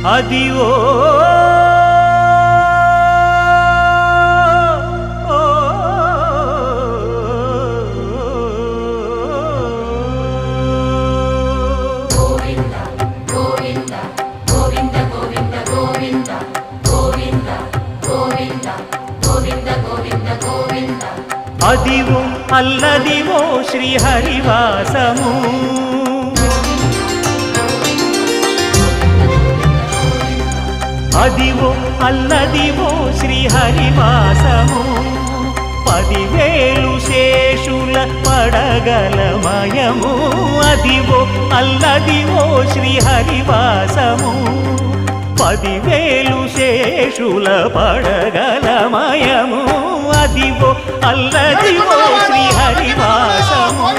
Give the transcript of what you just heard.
Adivo Adivo Alladivo శ్రీహరివాసము Adivo Alladivo శ్రీహరివాసము 10,000 శేషుల పడగలమయము Adivo Alladivo శ్రీహరివాసము 10,000 శేషుల పడగలమయము Adivo Alladivo శ్రీహరివాసము